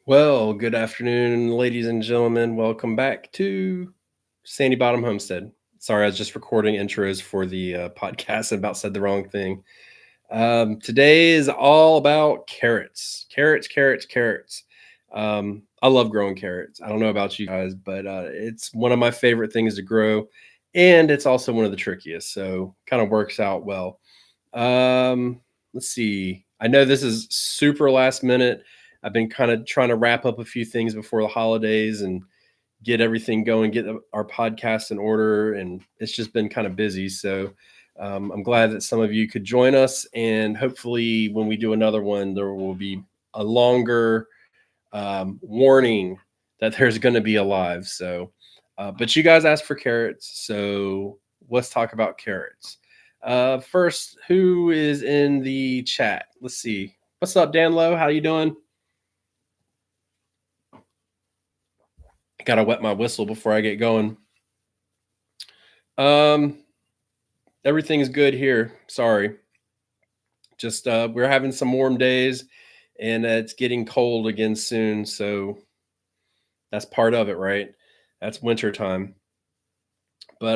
Well, good afternoon, ladies and gentlemen. Welcome back to Sandy Bottom Homestead. Sorry, I was just recording intros for the podcast and about said the wrong thing. Today is all about carrots, carrots, carrots, carrots. I love growing carrots. I don't know about you guys, but it's one of my favorite things to grow, and it's also one of the trickiest. So, kind of works out well. Let's see. I know this is super last minute. I've been kind of trying to wrap up a few things before the holidays and get everything going, get our podcast in order, and it's just been kind of busy. So I'm glad that some of you could join us, and hopefully, when we do another one, there will be a longer warning that there's going to be a live. So, but you guys asked for carrots, so let's talk about carrots. First, who is in the chat? Let's see. What's up, Dan Lowe? How you doing? I gotta wet my whistle before I get going. Um, Everything's good here. Sorry, just we're having some warm days, and it's getting cold again soon. So that's part of it, right? That's winter time. But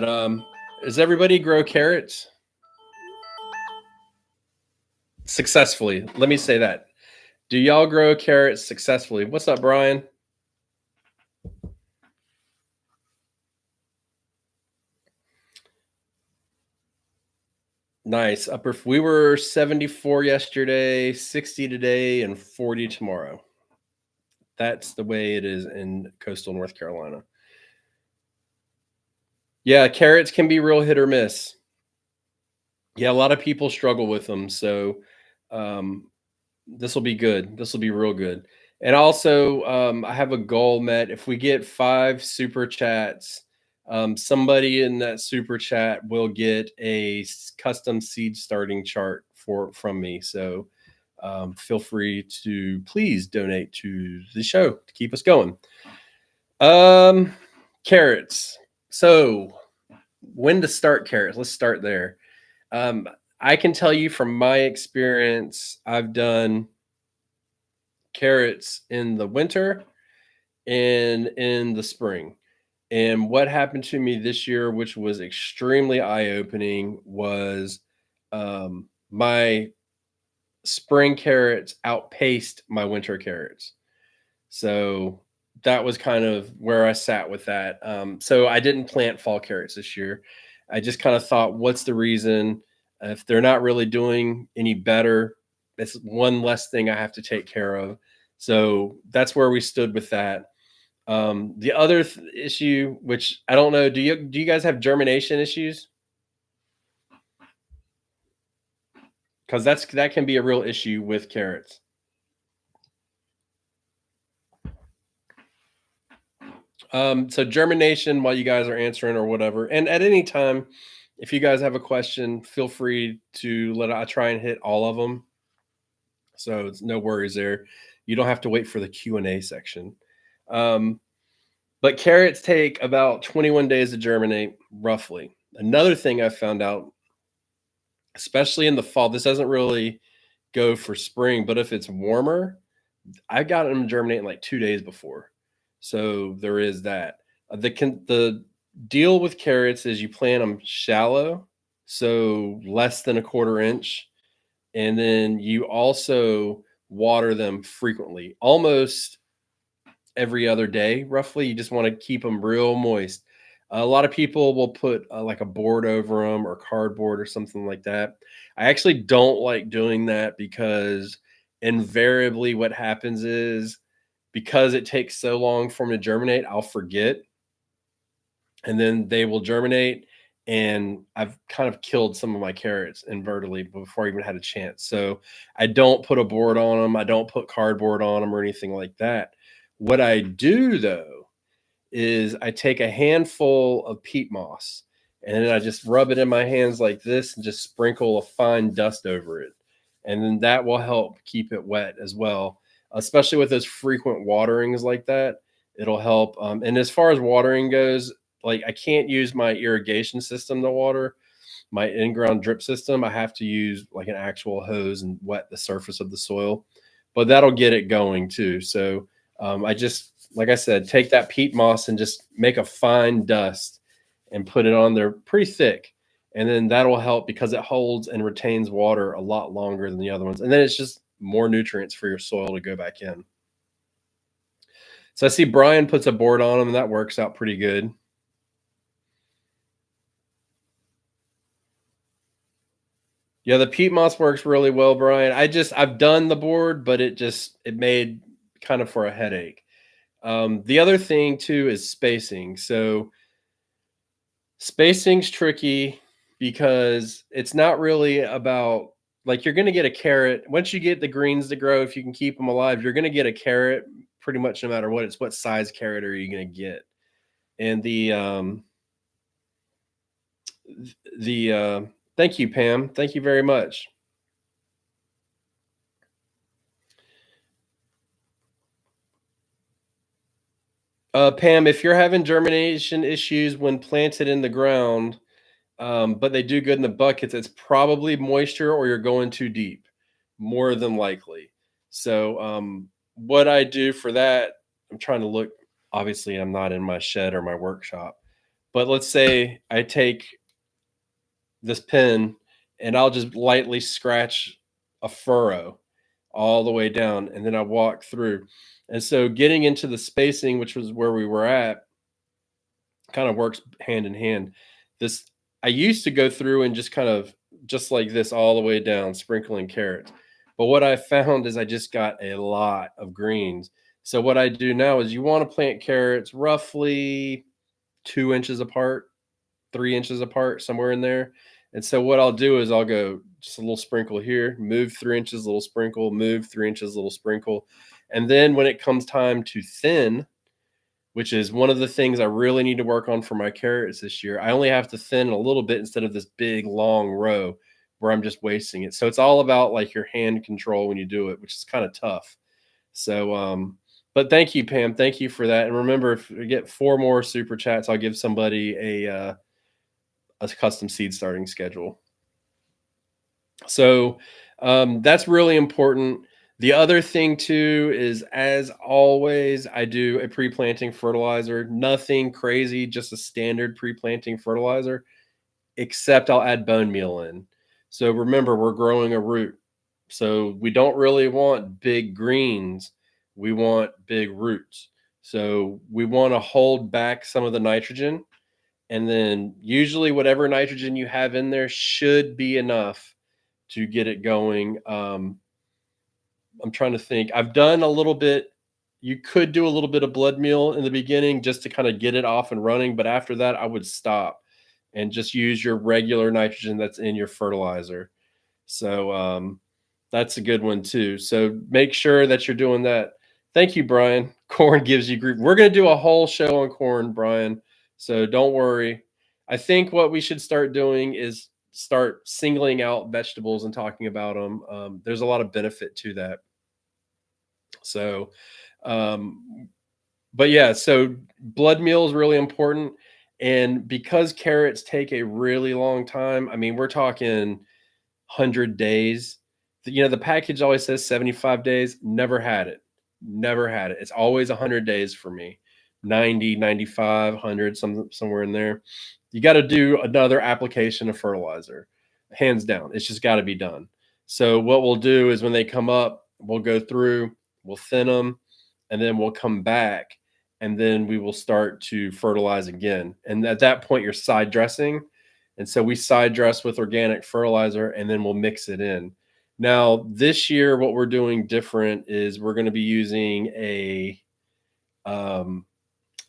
does everybody grow carrots successfully? Let me say that. Do y'all grow carrots successfully? What's up, Brian? Nice. We were 74 yesterday, 60 today, and 40 tomorrow. That's the way it is in coastal North Carolina. Yeah, carrots can be real hit or miss. Yeah, a lot of people struggle with them. So um, this will be good. This will be real good. And also, I have a goal met. If we get 5 super chats, somebody in that super chat will get a custom seed starting chart from me. So feel free to please donate to the show to keep us going. Um, Carrots. So when to start carrots? Let's start there. Um, I can tell you from my experience, I've done carrots in the winter and in the spring. And what happened to me this year, which was extremely eye opening, was my spring carrots outpaced my winter carrots. So that was kind of where I sat with that. So I didn't plant fall carrots this year. I just kind of thought, what's the reason? If they're not really doing any better, it's one less thing I have to take care of. So that's where we stood with that. The other issue, which I don't know, do you guys have germination issues? Because that can be a real issue with carrots. So germination while you guys are answering or whatever, and at any time, if you guys have a question, feel free to I try and hit all of them. So it's no worries there. You don't have to wait for the Q&A section. Um, but carrots take about 21 days to germinate, roughly. Another thing I found out, especially in the fall, this doesn't really go for spring, but if it's warmer, I got them germinating like 2 days before. So there is that. The deal with carrots is you plant them shallow, so less than a quarter inch, and then you also water them frequently, almost every other day, roughly. You just want to keep them real moist. A lot of people will put like a board over them or cardboard or something like that. I actually don't like doing that because invariably what happens is because it takes so long for them to germinate, I'll forget and then they will germinate. And I've kind of killed some of my carrots inadvertently before I even had a chance. So I don't put a board on them. I don't put cardboard on them or anything like that. What I do though is I take a handful of peat moss and then I just rub it in my hands like this and just sprinkle a fine dust over it. And then that will help keep it wet as well, especially with those frequent waterings like that. It'll help. And as far as watering goes, like I can't use my irrigation system to water my in-ground drip system. I have to use like an actual hose and wet the surface of the soil, but that'll get it going too. So I just, like I said, take that peat moss and just make a fine dust and put it on there pretty thick. And then that'll help because it holds and retains water a lot longer than the other ones. And then it's just more nutrients for your soil to go back in. So I see Brian puts a board on them, and that works out pretty good. Yeah, the peat moss works really well, Brian. I've done the board, but it made kind of for a headache. The other thing too is spacing. So spacing's tricky because it's not really about, like, you're going to get a carrot once you get the greens to grow. If you can keep them alive, you're going to get a carrot pretty much no matter what. It's what size carrot are you going to get? And the thank you, Pam. Thank you very much. Pam, if you're having germination issues when planted in the ground, but they do good in the buckets, it's probably moisture or you're going too deep, more than likely. So, what I do for that, I'm trying to look. Obviously, I'm not in my shed or my workshop, but let's say I take this pen and I'll just lightly scratch a furrow all the way down, and then I walk through. And so, getting into the spacing, which was where we were at, kind of works hand in hand. This I used to go through and just kind of just like this all the way down, sprinkling carrots. But what I found is I just got a lot of greens. So what I do now is you want to plant carrots roughly 2 inches apart, 3 inches apart, somewhere in there. And so what I'll do is I'll go just a little sprinkle here, move 3 inches, little sprinkle, move 3 inches, little sprinkle. And then when it comes time to thin, which is one of the things I really need to work on for my carrots this year. I only have to thin a little bit instead of this big long row where I'm just wasting it. So it's all about like your hand control when you do it, which is kind of tough. So, but thank you, Pam. Thank you for that. And remember, if we get 4 more super chats, I'll give somebody a custom seed starting schedule. So that's really important. The other thing too is, as always, I do a pre-planting fertilizer. Nothing crazy, just a standard pre-planting fertilizer, except I'll add bone meal in. So remember, we're growing a root. So we don't really want big greens. We want big roots. So we want to hold back some of the nitrogen. And then usually whatever nitrogen you have in there should be enough to get it going. I'm trying to think. I've done a little bit. You could do a little bit of blood meal in the beginning just to kind of get it off and running, but after that, I would stop and just use your regular nitrogen that's in your fertilizer. So that's a good one too. So make sure that you're doing that. Thank you, Brian. Corn gives you grief. We're going to do a whole show on corn, Brian. So don't worry. I think what we should start doing is start singling out vegetables and talking about them. There's a lot of benefit to that. So, but yeah, so blood meal is really important. And because carrots take a really long time, I mean, we're talking 100 days. The package always says 75 days. Never had it. Never had it. It's always 100 days for me. 90, 95, 100, somewhere in there. You got to do another application of fertilizer. Hands down. It's just got to be done. So what we'll do is when they come up, we'll go through, we'll thin them, and then we'll come back, and then we will start to fertilize again. And at that point, you're side dressing. And so we side dress with organic fertilizer, and then we'll mix it in. Now, this year, what we're doing different is we're going to be using a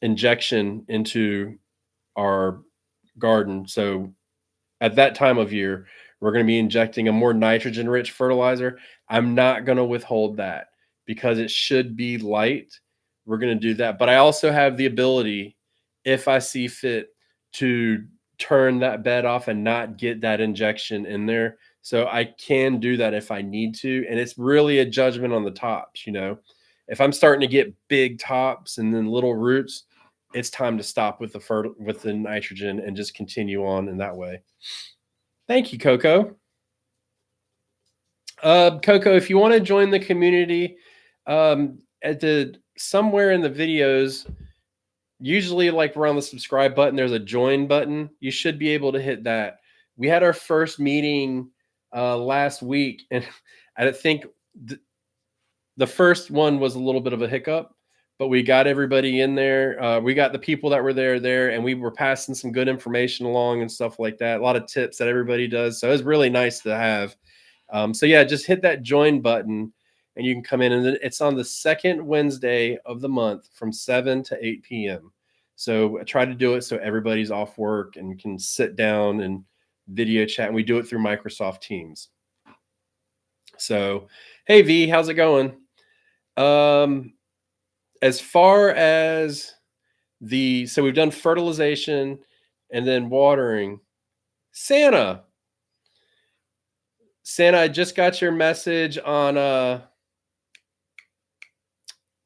injection into our garden. So at that time of year, we're going to be injecting a more nitrogen rich fertilizer. I'm not going to withhold that because it should be light. We're going to do that. But I also have the ability, if I see fit, to turn that bed off and not get that injection in there. So I can do that if I need to. And it's really a judgment on the tops. If I'm starting to get big tops and then little roots, it's time to stop with the nitrogen and just continue on in that way. Thank you, Coco. Coco, if you want to join the community, at the somewhere in the videos, usually like around the subscribe button, there's a join button. You should be able to hit that. We had our first meeting last week, and I think the first one was a little bit of a hiccup, but we got everybody in there. We got the people that were there, and we were passing some good information along and stuff like that. A lot of tips that everybody does. So it was really nice to have. So yeah, just hit that join button and you can come in, and it's on the second Wednesday of the month from 7 to 8 p.m. So I try to do it so everybody's off work and can sit down and video chat. And we do it through Microsoft Teams. So, hey V, how's it going? As far as so we've done fertilization and then watering. Santa, I just got your message on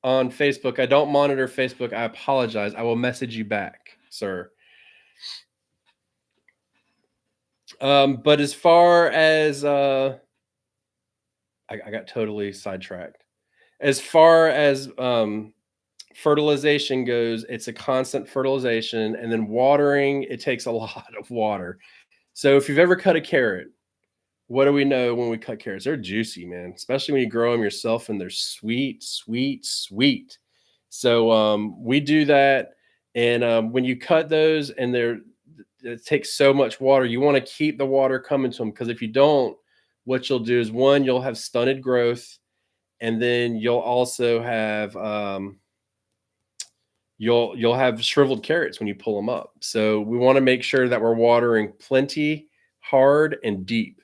Facebook. I don't monitor Facebook. I apologize. I will message you back, sir. But as far as I got totally sidetracked. As far as fertilization goes, it's a constant fertilization, and then watering, it takes a lot of water. So if you've ever cut a carrot, what do we know when we cut carrots? They're juicy, man, especially when you grow them yourself, and they're sweet, sweet, sweet. So we do that. And when you cut those and it takes so much water, you want to keep the water coming to them, because if you don't, what you'll do is, one, you'll have stunted growth, and then you'll also have you'll have shriveled carrots when you pull them up. So we want to make sure that we're watering plenty, hard, and deep.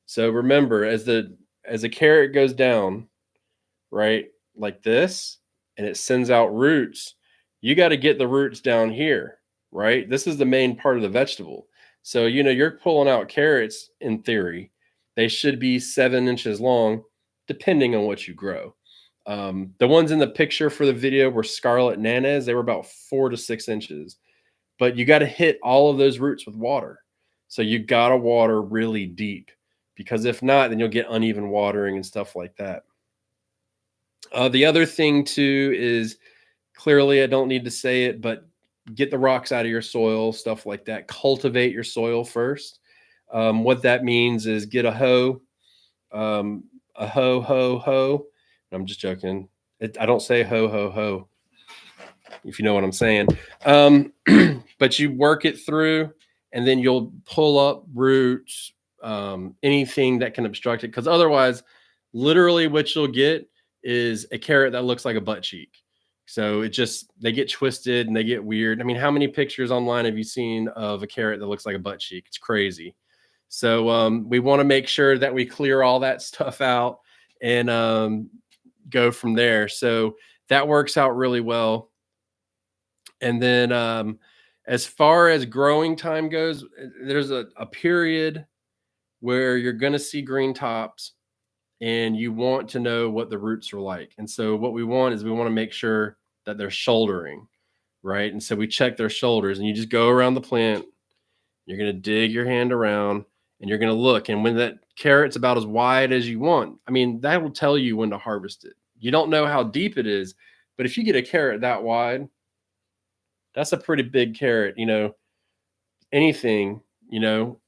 So remember, as a carrot goes down, right, like this, and it sends out roots, you got to get the roots down here, right? This is the main part of the vegetable. So, you're pulling out carrots, in theory, they should be 7 inches long, depending on what you grow. The ones in the picture for the video were scarlet nanas. They were about 4 to 6 inches, but you got to hit all of those roots with water. So you got to water really deep, because if not, then you'll get uneven watering and stuff like that. The other thing too is, clearly, I don't need to say it, but get the rocks out of your soil, stuff like that. Cultivate your soil first. What that means is get a hoe, a hoe. I'm just joking. I don't say ho, if you know what I'm saying. But you work it through, and then you'll pull up roots, anything that can obstruct it. Because otherwise, literally what you'll get is a carrot that looks like a butt cheek. So they get twisted and they get weird. I mean, how many pictures online have you seen of a carrot that looks like a butt cheek? It's crazy. So we want to make sure that we clear all that stuff out and go from there. So that works out really well. And then as far as growing time goes, there's a period where you're going to see green tops, and you want to know what the roots are like. And so what we want to make sure that they're shouldering, right? And so we check their shoulders, and you just go around the plant. You're going to dig your hand around, and you're going to look. And when that carrot's about as wide as you want, I mean, that will tell you when to harvest it. You don't know how deep it is, but if you get a carrot that wide, that's a pretty big carrot, anything,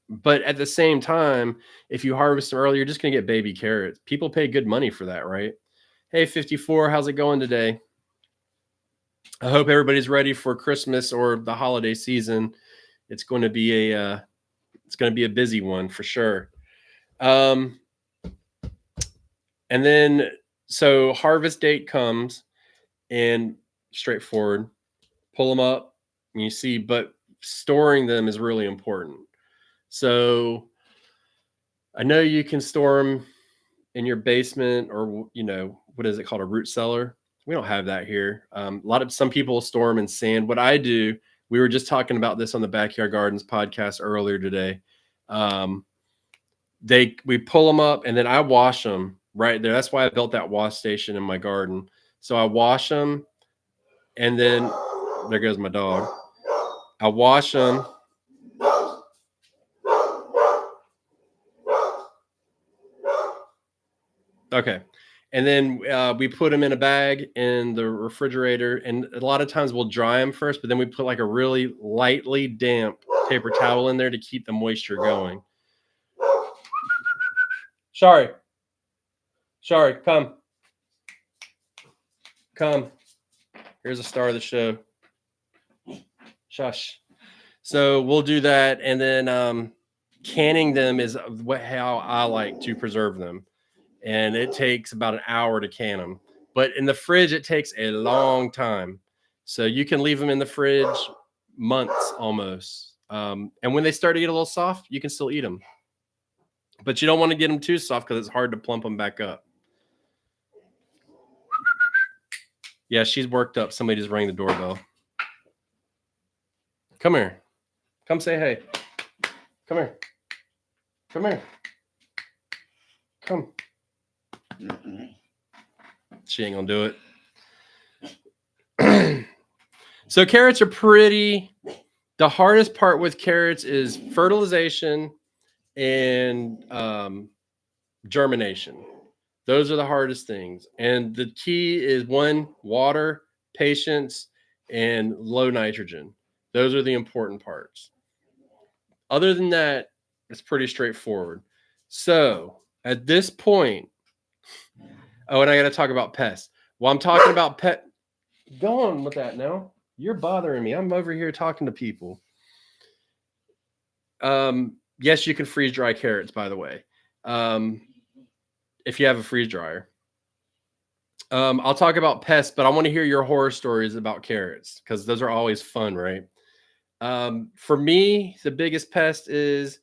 but at the same time, if you harvest them early, you're just going to get baby carrots. People pay good money for that, right? Hey, 54, how's it going today? I hope everybody's ready for Christmas or the holiday season. It's going to be a busy one for sure. And then, so harvest date comes, and straightforward, pull them up, and you see, but storing them is really important. So I know you can store them in your basement, or, what is it called? A root cellar. We don't have that here. Some people store them in sand. What I do, we were just talking about this on the Backyard Gardens podcast earlier today. We pull them up, and then I wash them right there. That's why I built that wash station in my garden. So I wash them, and then there goes my dog. I wash them. Okay. And then we put them in a bag in the refrigerator. And a lot of times we'll dry them first, but then we put like a really lightly damp paper towel in there to keep the moisture going. Sorry, come. Here's a star of the show. Shush. So we'll do that, and then canning them is how I like to preserve them, and it takes about an hour to can them. But in the fridge, it takes a long time. So you can leave them in the fridge months almost. And when they start to get a little soft, you can still eat them. But you don't want to get them too soft because it's hard to plump them back up. Yeah, she's worked up. Somebody just rang the doorbell. Come here. Come say hey. Come here. Come here. Come. She ain't gonna do it. So carrots are pretty. The hardest part with carrots is fertilization and germination. Those are the hardest things. And the key is one, water, patience, and low nitrogen. Those are the important parts. Other than that, it's pretty straightforward. So at this point, oh, and I got to talk about pests. Well, I'm talking about pet. Go on with that now. You're bothering me. I'm over here talking to people. Yes, you can freeze dry carrots, by the way. If you have a freeze dryer. I'll talk about pests, but I want to hear your horror stories about carrots because those are always fun, right? For me, the biggest pest is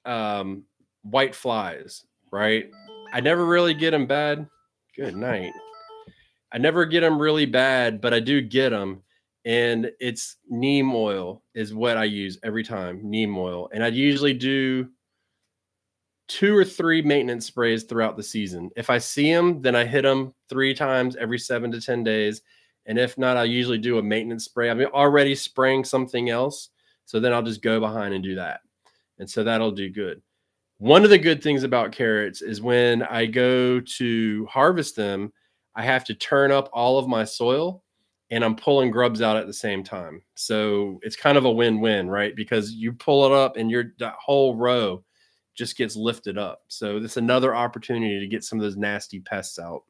white flies, right? I never really get them bad. Good night. I never get them really bad, but I do get them. And it's neem oil is what I use every time, neem oil. And I usually do 2 or 3 maintenance sprays throughout the season. If I see them, then I hit them 3 times every 7 to 10 days. And if not, I usually do a maintenance spray. I'm already spraying something else. So then I'll just go behind and do that. And so that'll do good. One of the good things about carrots is when I go to harvest them, I have to turn up all of my soil and I'm pulling grubs out at the same time. So it's kind of a win-win, right? Because you pull it up and that whole row just gets lifted up. So this is another opportunity to get some of those nasty pests out.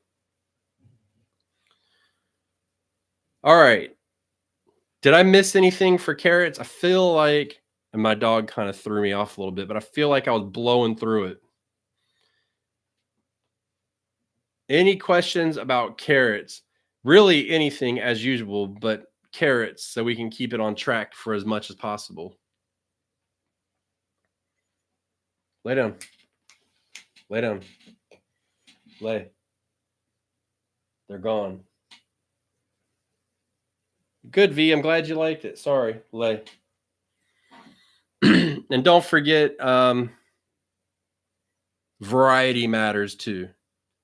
All right. Did I miss anything for carrots? I feel like, and my dog kind of threw me off a little bit, but I feel like I was blowing through it. Any questions about carrots? Really anything as usual, but carrots, so we can keep it on track for as much as possible. Lay down. Lay down. Lay. They're gone. Good, V. I'm glad you liked it. Sorry. Lay. And don't forget, variety matters too.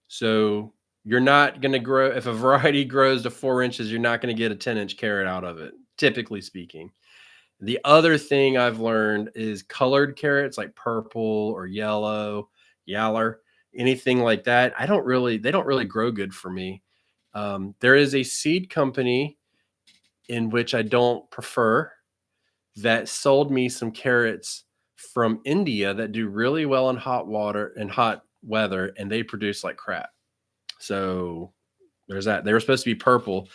So you're not going to grow, if a variety grows to 4 inches, you're not going to get a 10-inch carrot out of it, typically speaking. The other thing I've learned is colored carrots like purple or yellow, yaller, anything like that. They don't really grow good for me. There is a seed company in which I don't prefer that sold me some carrots from India that do really well in hot water and hot weather, and they produce like crap. So there's that. They were supposed to be purple.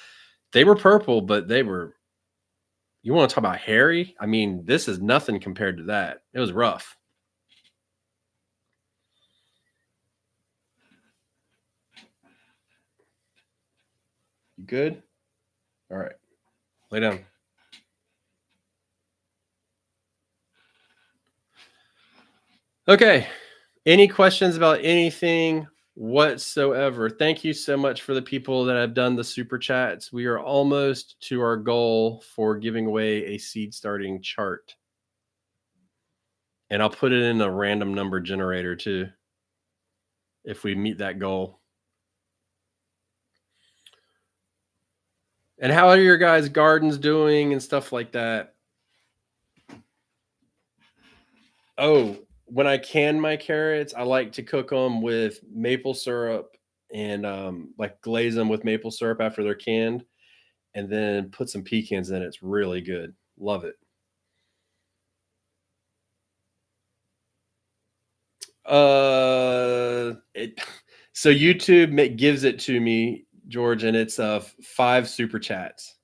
They were purple, but they were, you want to talk about hairy? I mean, this is nothing compared to that. It was rough. You good? All right. Lay down. Okay. Any questions about anything whatsoever? Thank you so much for the people that have done the super chats. We are almost to our goal for giving away a seed starting chart. And I'll put it in a random number generator too, if we meet that goal. And how are your guys' gardens doing and stuff like that? Oh, when I can my carrots, I like to cook them with maple syrup and like glaze them with maple syrup after they're canned, and then put some pecans in it. It's really good. Love it. It so YouTube gives it to me, George, and it's 5 super chats.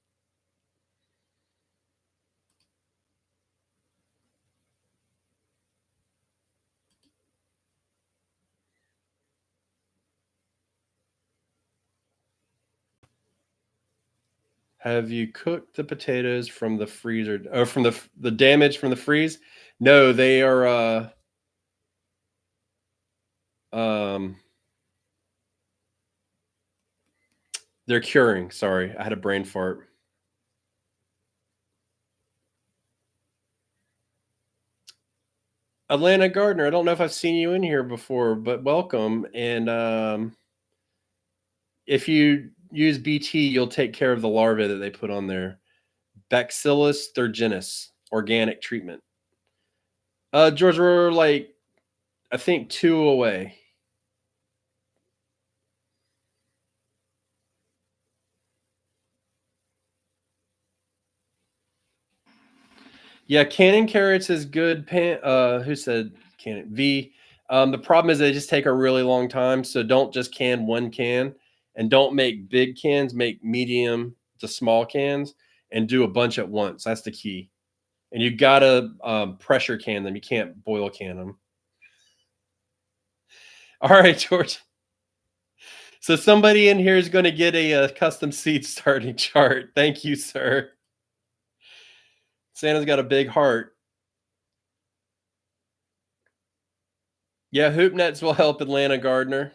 Have you cooked the potatoes from the freezer or from the damage from the freeze? No, they are um they're curing. Sorry, I had a brain fart. Atlanta Gardner, I don't know if I've seen you in here before, but welcome. And if you use BT, you'll take care of the larvae that they put on there. Bacillus thuringiensis, organic treatment. George, we're like, I think 2 away. Yeah, canning carrots is good. Who said canning? V. The problem is they just take a really long time. So don't just can one can, and don't make big cans. Make medium to small cans, and do a bunch at once. That's the key. And you gotta pressure can them. You can't boil can them. All right, George. So somebody in here is going to get a custom seed starting chart. Thank you, sir. Santa's got a big heart. Yeah, hoop nets will help Atlanta Gardner.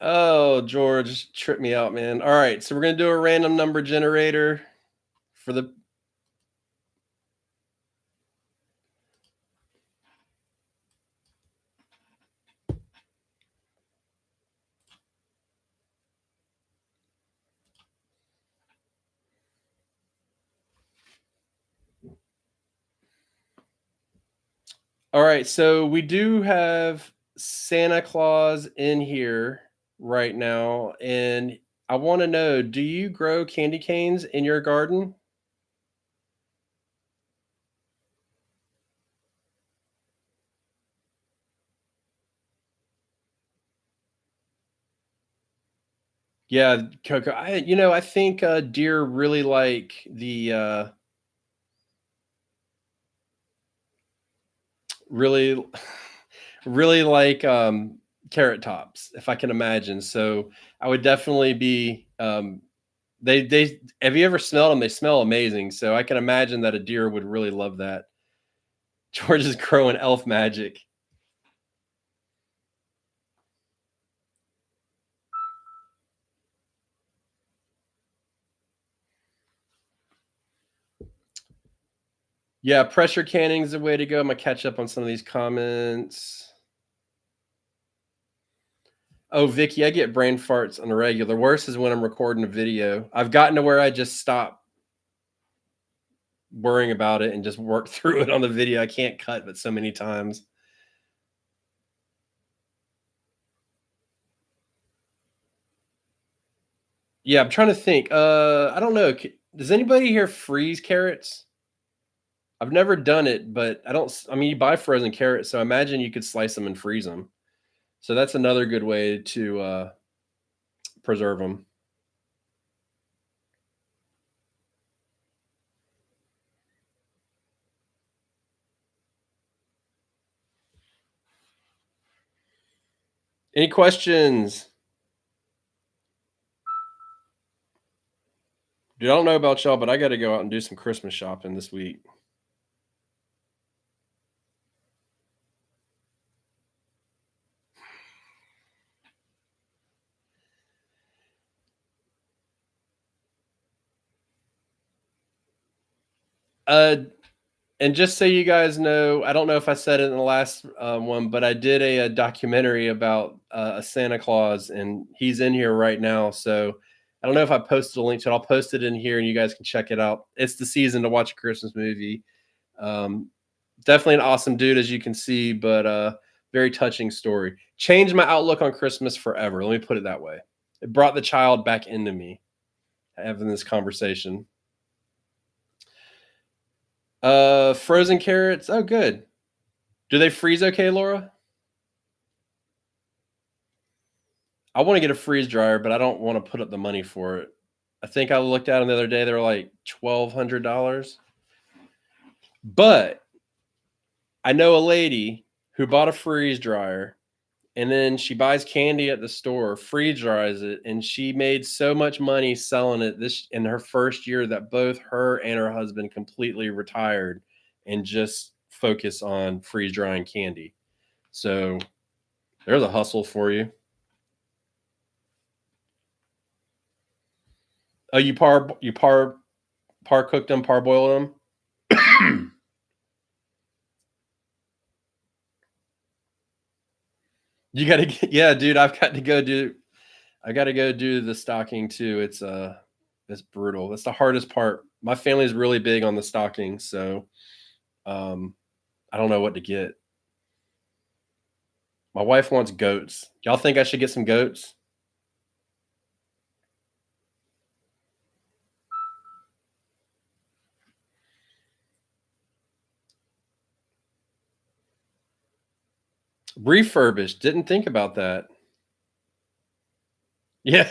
Oh, George, trip me out, man. All right, so we're gonna do a random number generator for the. All right, so we do have Santa Claus in here right now, and I want to know: do you grow candy canes in your garden? Yeah, Coco. I think deer really like the really, really like carrot tops, if I can imagine. So I would definitely be. They have you ever smelled them? They smell amazing. So I can imagine that a deer would really love that. George is growing elf magic. Yeah, pressure canning is the way to go. I'm gonna catch up on some of these comments. Oh, Vicky, I get brain farts on the regular. Worse is when I'm recording a video. I've gotten to where I just stop worrying about it and just work through it on the video. I can't cut but so many times. Yeah, I'm trying to think. I don't know. Does anybody here freeze carrots? I've never done it, but I don't. I mean, you buy frozen carrots, so I imagine you could slice them and freeze them. So that's another good way to preserve them. Any questions? Dude, I don't know about y'all, but I got to go out and do some Christmas shopping this week. Uh, And just so you guys know, I don't know if I said it in the last one, but I did a documentary about a Santa Claus, and he's in here right now. So I don't know if I posted a link to it. I'll post it in here, and you guys can check it out. It's the season to watch a Christmas movie. Um, Definitely an awesome dude, as you can see, but very touching story. Changed my outlook on Christmas forever. Let me put it that way. It brought the child back into me having this conversation. Frozen carrots. Oh, good. Do they freeze okay, Laura? I want to get a freeze dryer, but I don't want to put up the money for it. I think I looked at them the other day. They were like $1,200. But I know a lady who bought a freeze dryer, and then she buys candy at the store, freeze dries it, and she made so much money selling it this in her first year that both her and her husband completely retired and just focus on freeze drying candy. So there's a hustle for you. Oh, you par cooked them, parboiled them. You got to, yeah, dude. I got to go do the stocking too. It's brutal. That's the hardest part. My family's really big on the stocking, so um, I don't know what to get. My wife wants goats. Y'all think I should get some goats? Refurbished. Didn't think about that. Yeah,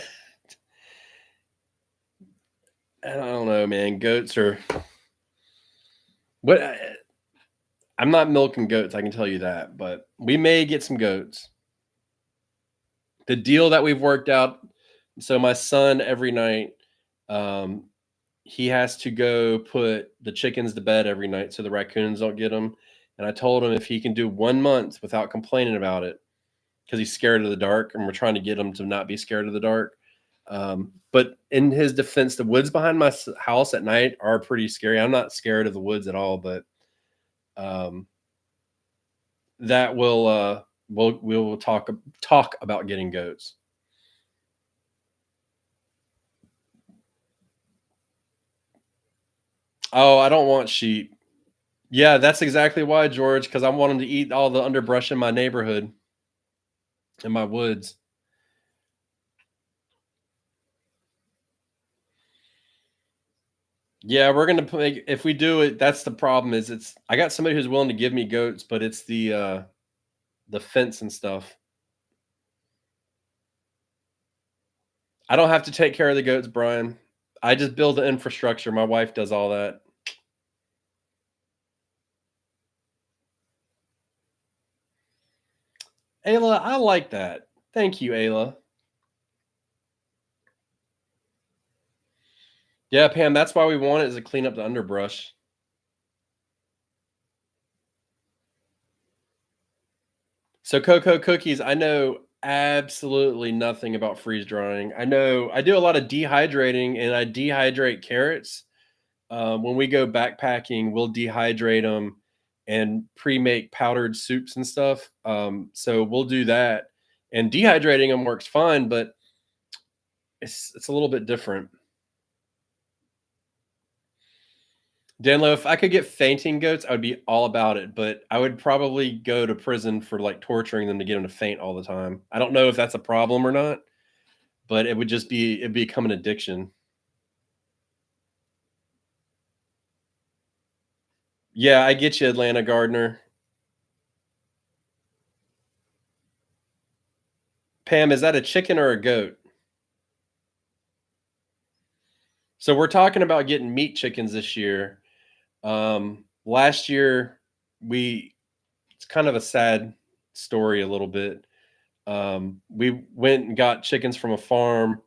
I don't know, man. Goats are what? I'm not milking goats. I can tell you that, but we may get some goats. The deal that we've worked out. So my son every night, um, he has to go put the chickens to bed every night so the raccoons don't get them. And I told him if he can do 1 month without complaining about it, because he's scared of the dark, and we're trying to get him to not be scared of the dark. But in his defense, the woods behind my house at night are pretty scary. I'm not scared of the woods at all, but um, that will we'll talk about getting goats. Oh, I don't want sheep. Yeah, that's exactly why, George, because I want them to eat all the underbrush in my neighborhood, in my woods. Yeah, we're gonna put if we do it, that's the problem is it's I got somebody who's willing to give me goats, but it's the fence and stuff. I don't have to take care of the goats, Brian. I just build the infrastructure. My wife does all that. Ayla, I like that. Thank you, Ayla. Yeah, Pam, that's why we want it is to clean up the underbrush. So cocoa cookies, I know absolutely nothing about freeze drying. I know I do a lot of dehydrating, and I dehydrate carrots. When we go backpacking, we'll dehydrate them and pre-make powdered soups and stuff. So we'll do that, and dehydrating them works fine, but it's a little bit different. Danlo, if I could get fainting goats, I would be all about it, but I would probably go to prison for like torturing them to get them to faint all the time. I don't know if that's a problem or not, but it'd become an addiction. Yeah, I get you, Atlanta Gardner. Pam, is that a chicken or a goat? So we're talking about getting meat chickens this year. Last year we it's kind of a sad story a little bit. We went and got chickens from a farm,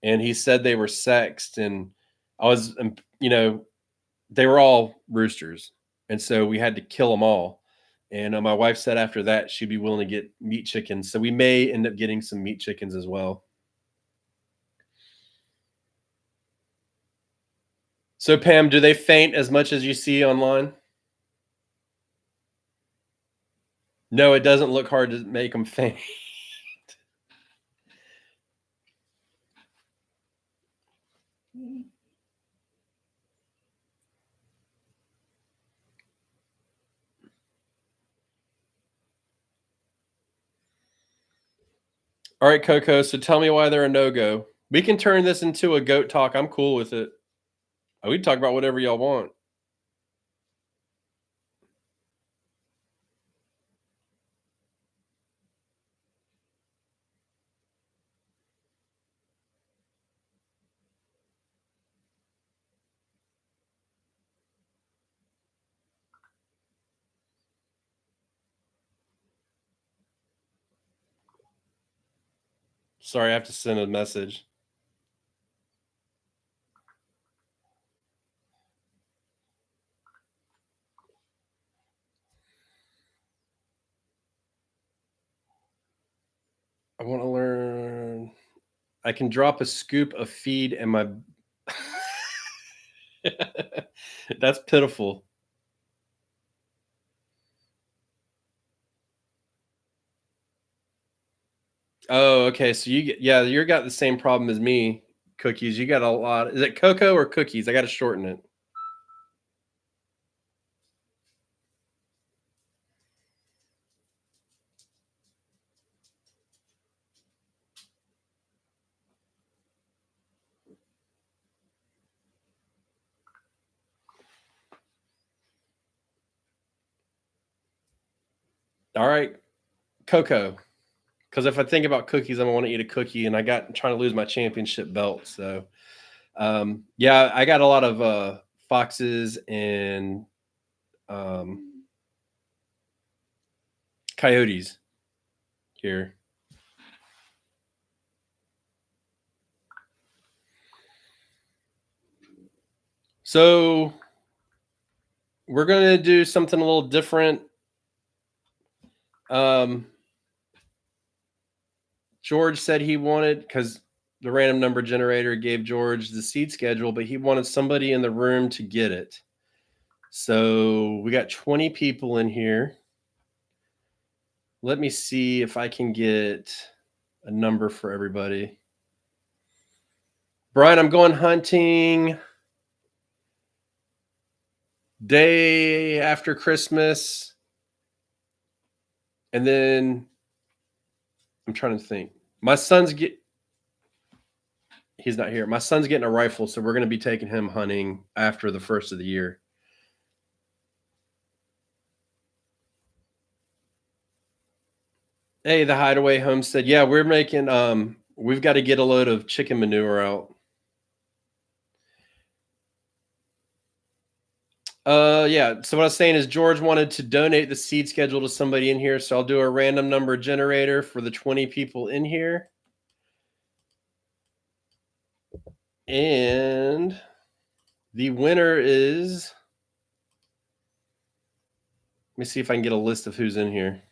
and he said they were sexed, and I was, they were all roosters, and so we had to kill them all. And my wife said after that she'd be willing to get meat chickens, so we may end up getting some meat chickens as well. So Pam, do they faint as much as you see online? No, it doesn't look hard to make them faint. All right, Coco. So tell me why they're a no go. We can turn this into a goat talk. I'm cool with it. We can talk about whatever y'all want. Sorry, I have to send a message. I want to learn. I can drop a scoop of feed in my. That's pitiful. Oh, okay. So yeah, you got the same problem as me. Cookies. You got a lot. Is it cocoa or cookies? I got to shorten it. All right, cocoa. Because if I think about cookies, I want to eat a cookie, and I'm trying to lose my championship belt. So, yeah, I got a lot of foxes and um, coyotes here. So we're gonna do something a little different. Um, George said he wanted because the random number generator gave George the seed schedule, but he wanted somebody in the room to get it. So we got 20 people in here. Let me see if I can get a number for everybody. Brian, I'm going hunting day after Christmas. And then I'm trying to think. He's not here. My son's getting a rifle, so we're going to be taking him hunting after the first of the year. Hey, the Hideaway Homestead. Yeah, we've got to get a load of chicken manure out. Yeah. So what I was saying is George wanted to donate the seed schedule to somebody in here, so I'll do a random number generator for the 20 people in here. And the winner is, let me see if I can get a list of who's in here.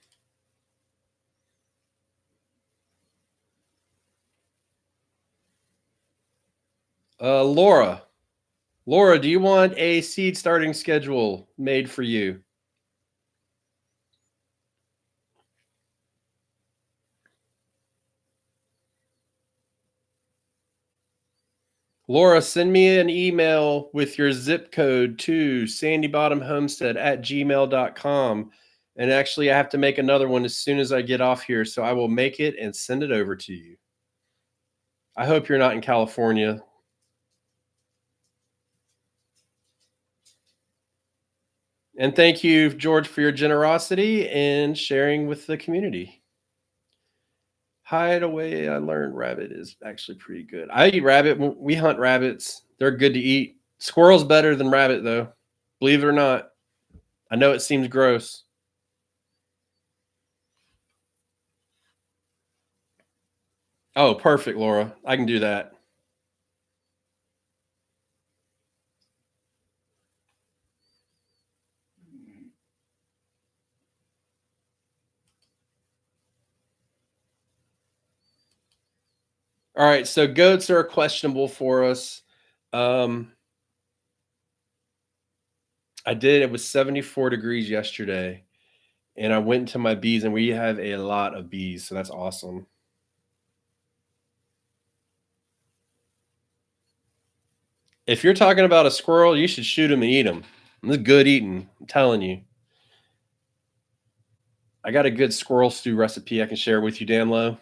Laura. Laura, do you want a seed starting schedule made for you? Laura, send me an email with your zip code to sandybottomhomestead@gmail.com. And actually, I have to make another one as soon as I get off here. So I will make it and send it over to you. I hope you're not in California. And thank you, George, for your generosity and sharing with the community. Hideaway, I learned rabbit is actually pretty good. I eat rabbit. We hunt rabbits. They're good to eat. Squirrel's better than rabbit, though. Believe it or not. I know it seems gross. Oh, perfect, Laura. I can do that. All right, so goats are questionable for us. Um, I did. It was 74 degrees yesterday, and I went to my bees, and we have a lot of bees, so that's awesome. If you're talking about a squirrel, you should shoot him and eat him. This is good eating, I'm telling you. I got a good squirrel stew recipe I can share with you, Danlo.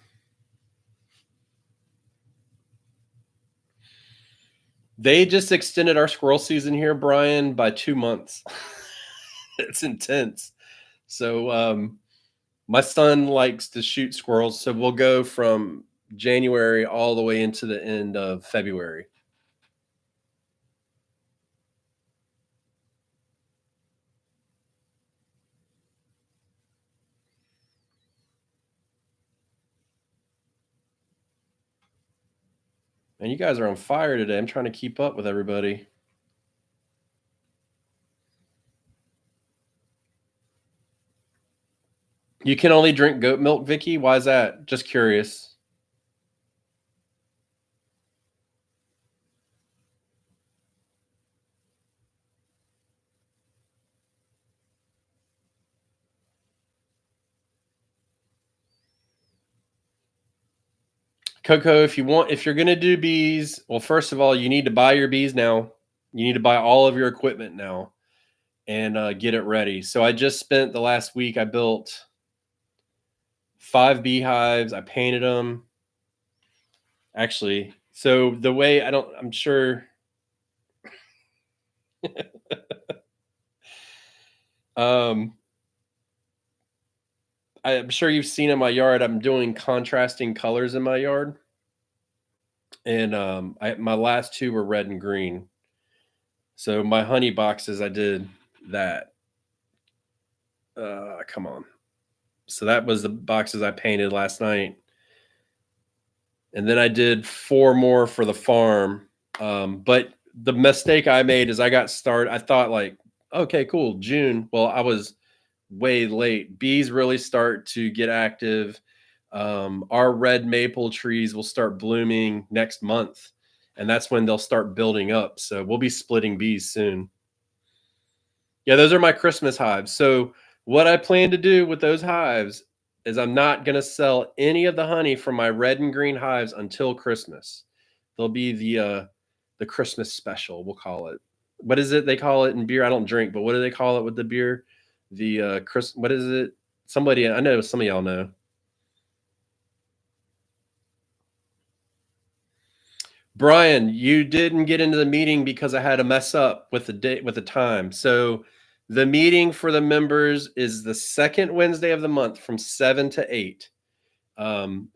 They just extended our squirrel season here, Brian, by 2 months. It's intense. So, my son likes to shoot squirrels, so we'll go from January all the way into the end of February. And you guys are on fire today. I'm trying to keep up with everybody. You can only drink goat milk, Vicky? Why is that? Just curious. Coco, if you're gonna do bees, well, first of all, you need to buy your bees now. You need to buy all of your equipment now and get it ready. So I just spent the last week. I built 5 beehives. I painted them. Actually, so the way I'm sure. um, I'm sure you've seen in my yard. I'm doing contrasting colors in my yard, and my last 2 were red and green. So my honey boxes, I did that. Come on. So that was the boxes I painted last night, and then I did 4 more for the farm. But the mistake I made is I got started. I thought like, okay, cool, June. Well, I was way late. Bees really start to get active. Our red maple trees will start blooming next month, and that's when they'll start building up. So we'll be splitting bees soon. Yeah, those are my Christmas hives. So what I plan to do with those hives is I'm not going to sell any of the honey from my red and green hives until Christmas. They'll be the Christmas special, we'll call it. What is it they call it in beer? I don't drink, but what do they call it with the beer? The Chris, what is it? Somebody I know, some of y'all know. Brian, you didn't get into the meeting because I had a mess up with the date with the time. So the meeting for the members is the second Wednesday of the month from 7 to 8.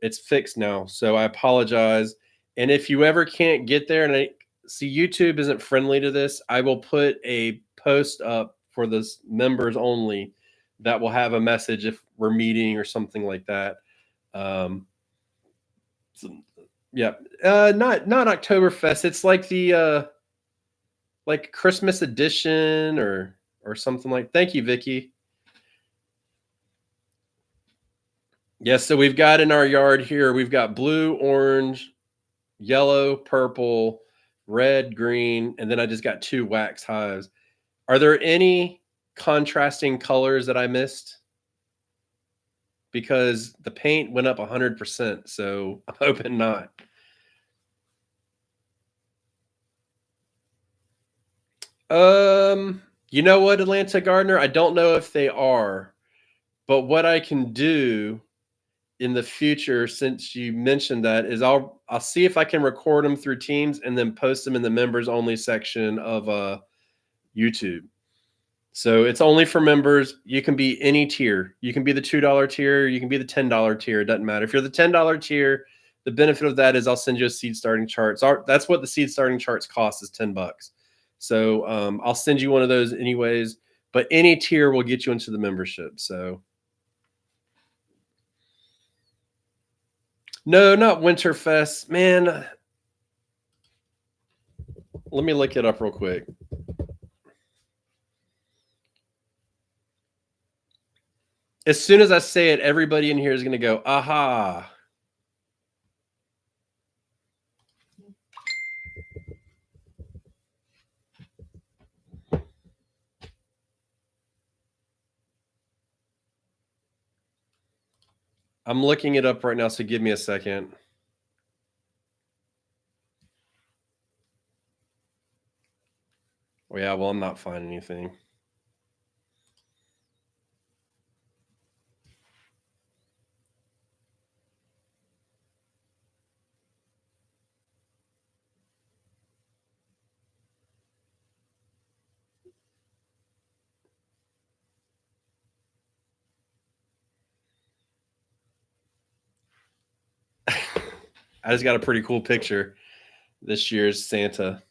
It's fixed now, so I apologize. And if you ever can't get there, and I see YouTube isn't friendly to this, I will put a post up for the members only that will have a message if we're meeting or something like that. Um, so, yeah, not Oktoberfest. It's like the like Christmas edition or something like. Thank you, Vicky. Yes, so we've got in our yard here. We've got blue, orange, yellow, purple, red, green, and then I just got 2 wax hives. Are there any contrasting colors that I missed? Because the paint went up 100%, so I'm hoping not. You know what, Atlanta Gardener? I don't know if they are, but what I can do in the future, since you mentioned that, is I'll see if I can record them through Teams and then post them in the members only section of YouTube. So it's only for members. You can be any tier. You can be the $2 tier. You can be the $10 tier. It doesn't matter. If you're the $10 tier, the benefit of that is I'll send you a seed starting chart. That's what the seed starting charts cost is $10. So I'll send you one of those anyways. But any tier will get you into the membership. So no, not Winterfest, man. Let me look it up real quick. As soon as I say it, everybody in here is going to go, aha. I'm looking it up right now, so give me a second. Oh, yeah, well, I'm not finding anything. I just got a pretty cool picture. This year's Santa.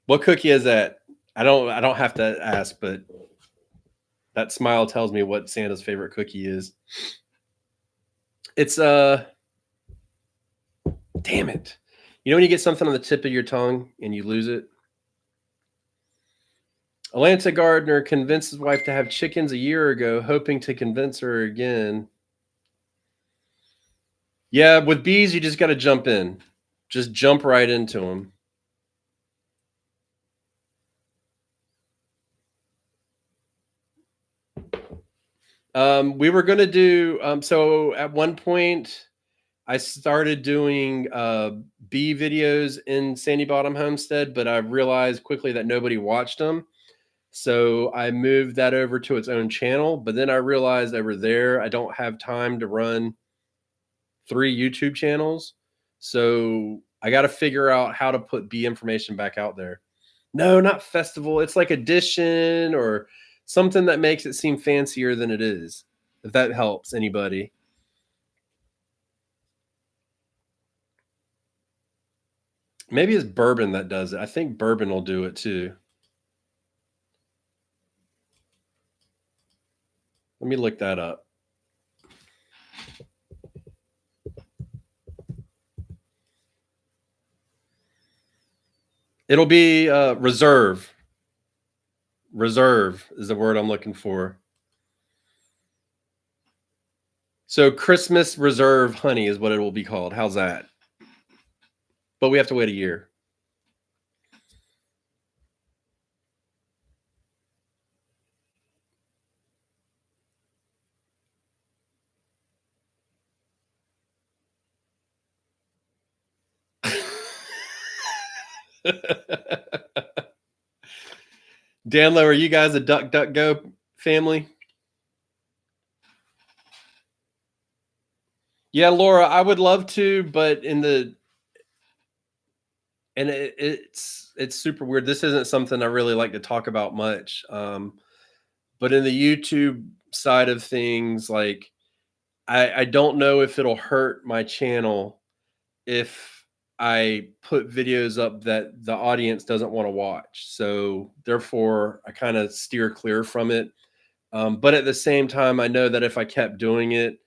What cookie is that? I don't have to ask, but that smile tells me what Santa's favorite cookie is. It's damn it. You know when you get something on the tip of your tongue and you lose it? Atlanta gardener convinced his wife to have chickens a year ago, hoping to convince her again. Yeah, with bees, you just got to jump in. Just jump right into them. We were going to do, so at one point, I started doing bee videos in Sandy Bottom Homestead, but I realized quickly that nobody watched them. So I moved that over to its own channel. But then I realized over there, I don't have time to run 3 YouTube channels. So I got to figure out how to put bee information back out there. No, not festival. It's like edition or something that makes it seem fancier than it is. If that helps anybody. Maybe it's bourbon that does it. I think bourbon will do it too. Let me look that up. It'll be reserve. Reserve is the word I'm looking for. So Christmas reserve honey is what it will be called. How's that? But we have to wait a year. Danlo, are you guys a duck duck go family? Yeah, Laura, I would love to, but it's super weird. This isn't something I really like to talk about much. But in the YouTube side of things, like I don't know if it'll hurt my channel if I put videos up that the audience doesn't want to watch. So therefore, I kind of steer clear from it. But at the same time, I know that if I kept doing it,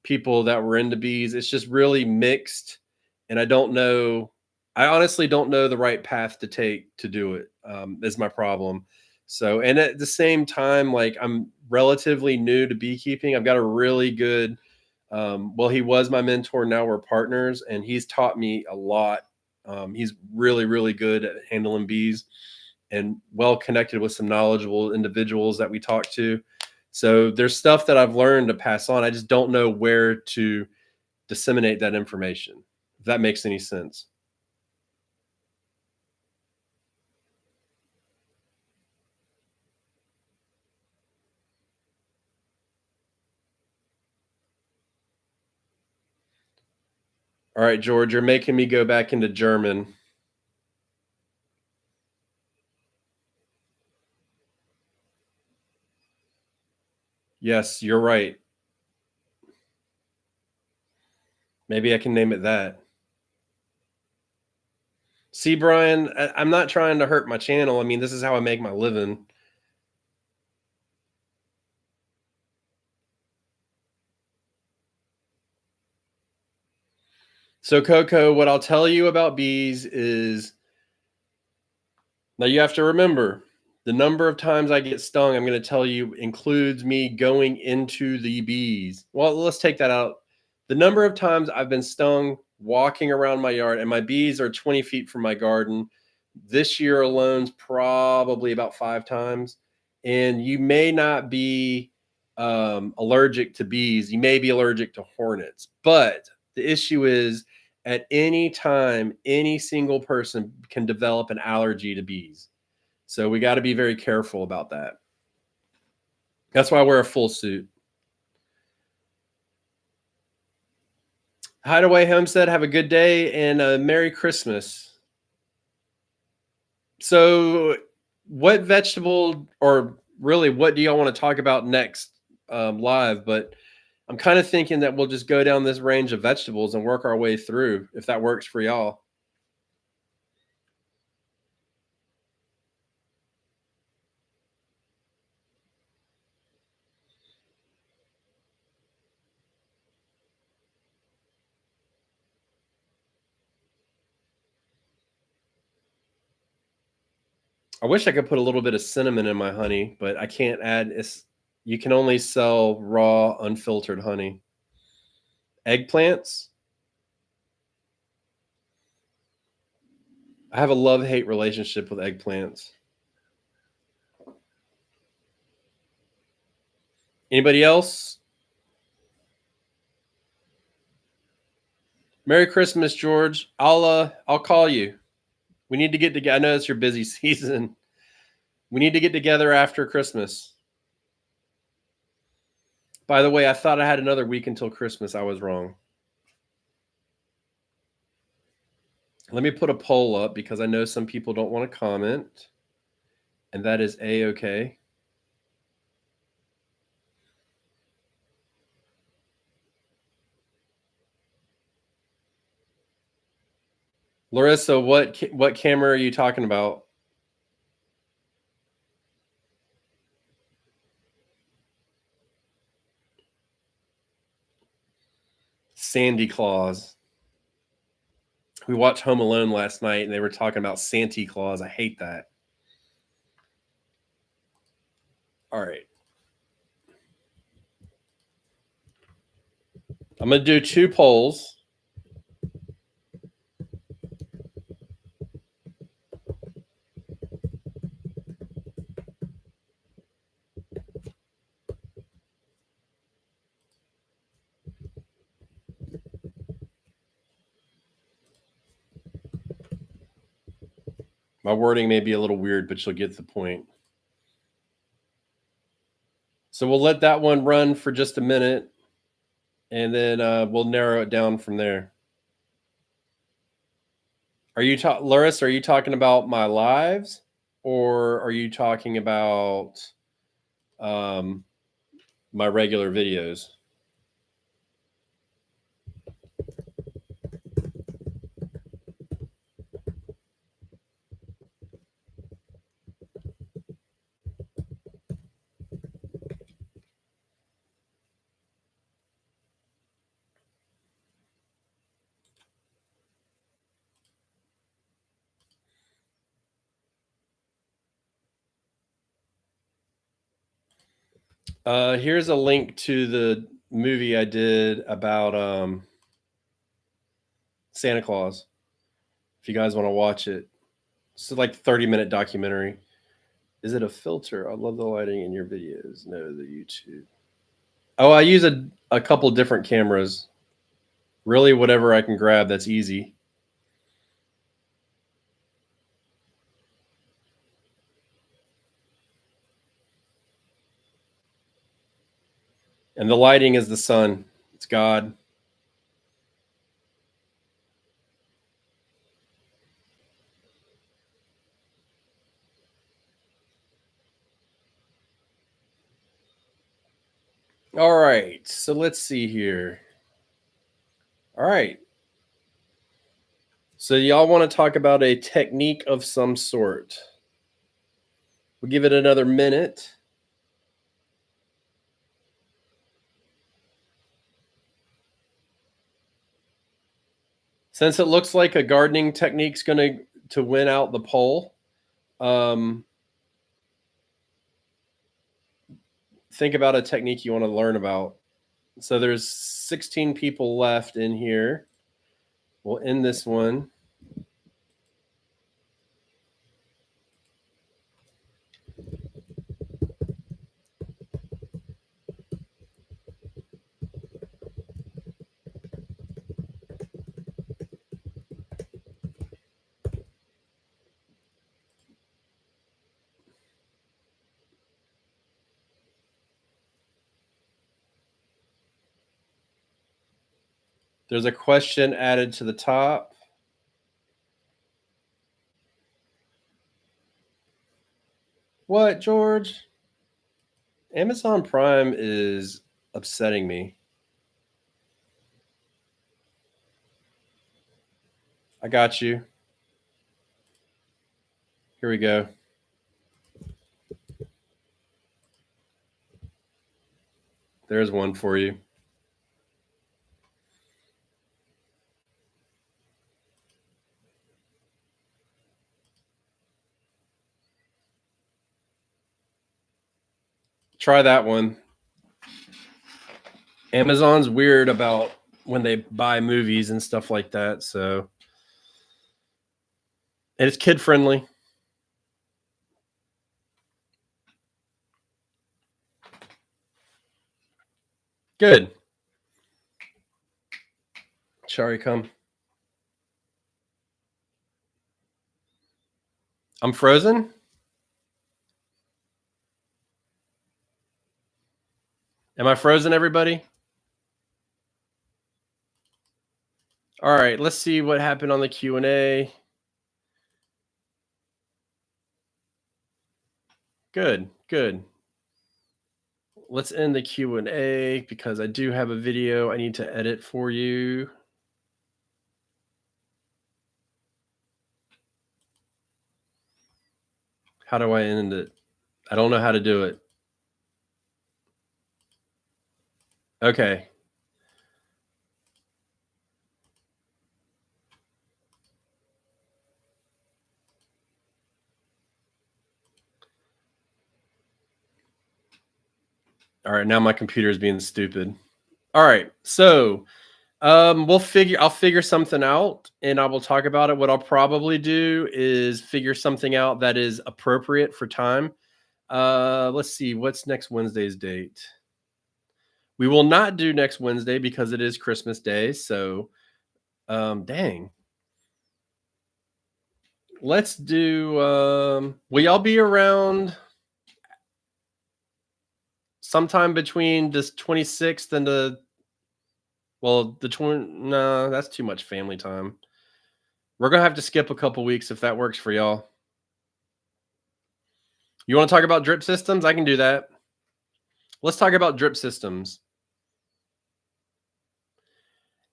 people that were into bees, it's just really mixed. And I don't know, I honestly don't know the right path to take to do it, is my problem. So, and at the same time, like I'm relatively new to beekeeping. I've got a really good, well, he was my mentor. Now we're partners, and he's taught me a lot. He's really, really good at handling bees and well connected with some knowledgeable individuals that we talk to. So there's stuff that I've learned to pass on. I just don't know where to disseminate that information, if that makes any sense. All right, George, you're making me go back into German. Yes, you're right. Maybe I can name it that. See, Brian, I'm not trying to hurt my channel. I mean, this is how I make my living. So, Coco, what I'll tell you about bees is now you have to remember the number of times I get stung, I'm going to tell you, includes me going into the bees. Well, let's take that out. The number of times I've been stung walking around my yard, and my bees are 20 feet from my garden. This year alone's probably about 5 times. And you may not be allergic to bees. You may be allergic to hornets, but the issue is at any time, any single person can develop an allergy to bees. So we got to be very careful about that. That's why I wear a full suit. Hideaway Homestead, have a good day and a Merry Christmas. So, what vegetable, or really, what do y'all want to talk about next live? But I'm kind of thinking that we'll just go down this range of vegetables and work our way through, if that works for y'all. I wish I could put a little bit of cinnamon in my honey, but I can't add. You can only sell raw, unfiltered honey. Eggplants. I have a love-hate relationship with eggplants. Anybody else? Merry Christmas, George. I'll call you. We need to get together. I know it's your busy season. We need to get together after Christmas. By the way, I thought I had another week until Christmas. I was wrong. Let me put a poll up because I know some people don't want to comment, and that is A-okay. Larissa, what camera are you talking about? Sandy Claus. We watched Home Alone last night, and they were talking about Santa Claus. I hate that. All right. I'm going to do 2 polls. My wording may be a little weird, but you'll get the point. So we'll let that one run for just a minute, and then we'll narrow it down from there. Are you Loris? Are you talking about my lives, or are you talking about my regular videos? Here's a link to the movie I did about Santa Claus. If you guys want to watch it, it's like 30-minute documentary. Is it a filter? I love the lighting in your videos. No, the YouTube. Oh, I use a couple different cameras. Really, whatever I can grab that's easy. And the lighting is the sun. It's God. All right. So let's see here. All right. So y'all want to talk about a technique of some sort. We'll give it another minute. Since it looks like a gardening technique's going to win out the poll, think about a technique you want to learn about. So there's 16 people left in here. We'll end this one. There's a question added to the top. What, George? Amazon Prime is upsetting me. I got you. Here we go. There's one for you. Try that one. Amazon's weird about when they buy movies and stuff like that. So, and it's kid friendly. Good. Shari, come. I'm frozen. Am I frozen, everybody? All right, let's see what happened on the Q&A. Good, good. Let's end the Q&A because I do have a video I need to edit for you. How do I end it? I don't know how to do it. Okay. All right, now my computer is being stupid. All right, so I'll figure something out and I will talk about it. What I'll probably do is figure something out that is appropriate for time. Let's see, what's next Wednesday's date? We will not do next Wednesday because it is Christmas Day. So, dang. Let's do. Will y'all be around sometime between this 26th and the 20? No, that's too much family time. We're gonna have to skip a couple weeks if that works for y'all. You want to talk about drip systems? I can do that. Let's talk about drip systems.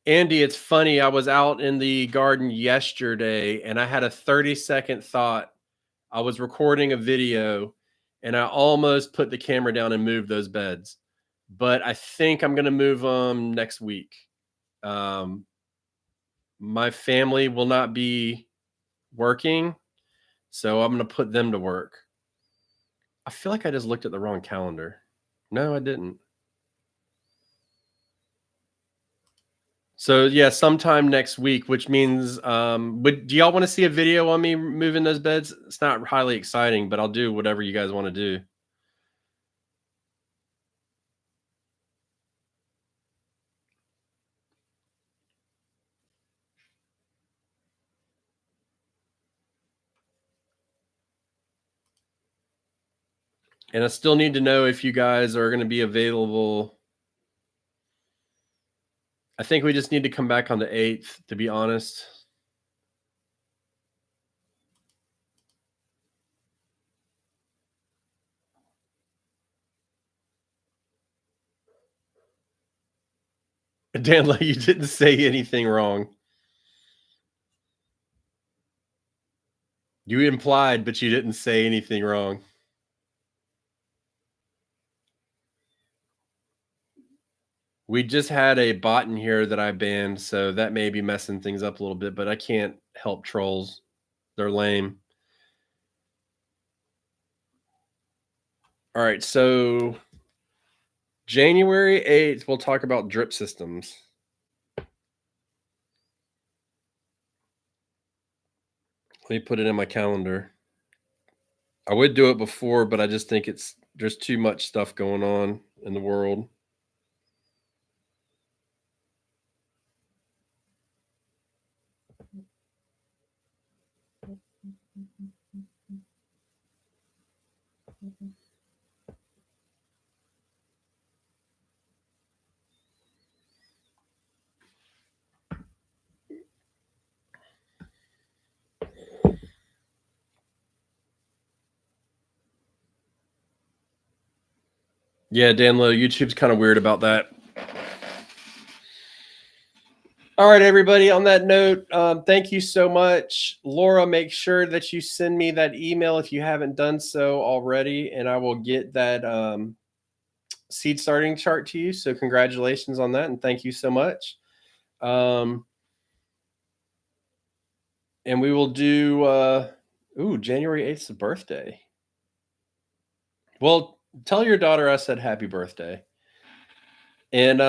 Andy, it's funny. I was out in the garden yesterday and I had a 30-second thought. I was recording a video and I almost put the camera down and moved those beds, but I think I'm going to move them next week. My family will not be working, so I'm going to put them to work. I feel like I just looked at the wrong calendar. No, I didn't. So yeah, sometime next week, which means, do y'all want to see a video on me moving those beds? It's not highly exciting, but I'll do whatever you guys want to do. And I still need to know if you guys are going to be available. I think we just need to come back on the 8th, to be honest. Danla, you didn't say anything wrong. You implied, but you didn't say anything wrong. We just had a bot in here that I banned, so that may be messing things up a little bit, but I can't help trolls. They're lame. All right, so January 8th, we'll talk about drip systems. Let me put it in my calendar. I would do it before, but I just think there's too much stuff going on in the world. Yeah, Danlo, YouTube's kind of weird about that. All right, everybody. On that note, thank you so much. Laura, make sure that you send me that email if you haven't done so already, and I will get that seed starting chart to you. So congratulations on that, and thank you so much. And we will do, January 8th is a birthday. Well, tell your daughter I said happy birthday. And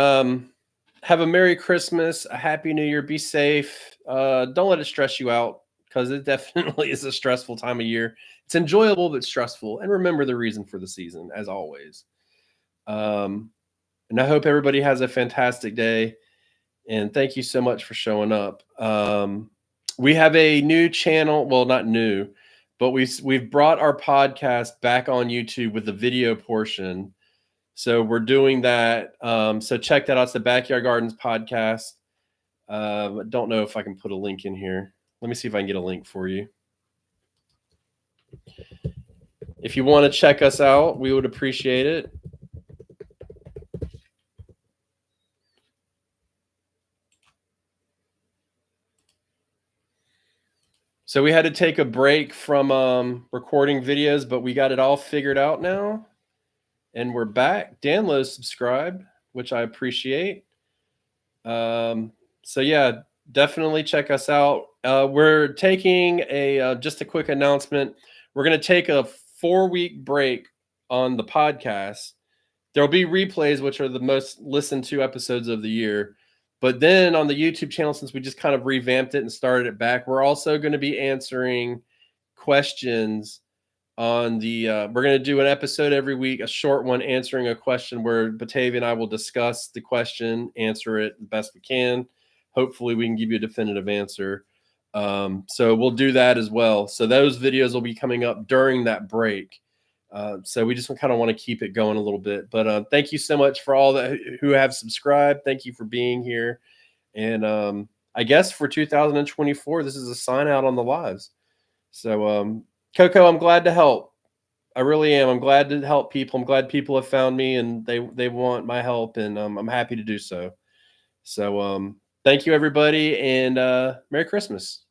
have a Merry Christmas, a Happy New Year. Be safe. Don't let it stress you out because it definitely is a stressful time of year. It's enjoyable but stressful. And remember the reason for the season, as always. And I hope everybody has a fantastic day. And thank you so much for showing up. We have a new channel. Well, not new, but we've brought our podcast back on YouTube with the video portion. So we're doing that. So check that out. It's the Backyard Gardens podcast. I don't know if I can put a link in here. Let me see if I can get a link for you. If you want to check us out, we would appreciate it. So we had to take a break from recording videos, but we got it all figured out now. And we're back. Danlo's subscribed, which I appreciate. So yeah, definitely check us out. We're taking just a quick announcement. We're going to take a 4-week break on the podcast. There'll be replays, which are the most listened to episodes of the year. But then on the YouTube channel, since we just kind of revamped it and started it back, we're also going to be answering questions on the we're going to do an episode every week, a short one answering a question where Batavia and I will discuss the question, answer it the best we can. Hopefully we can give you a definitive answer. So we'll do that as well. So those videos will be coming up during that break. So we just kind of want to keep it going a little bit. But thank you so much for all that who have subscribed. Thank you for being here. And I guess for 2024, this is a sign out on the lives. So Coco, I'm glad to help. I really am. I'm glad to help people. I'm glad people have found me and they want my help, and I'm happy to do so. So thank you, everybody, and Merry Christmas.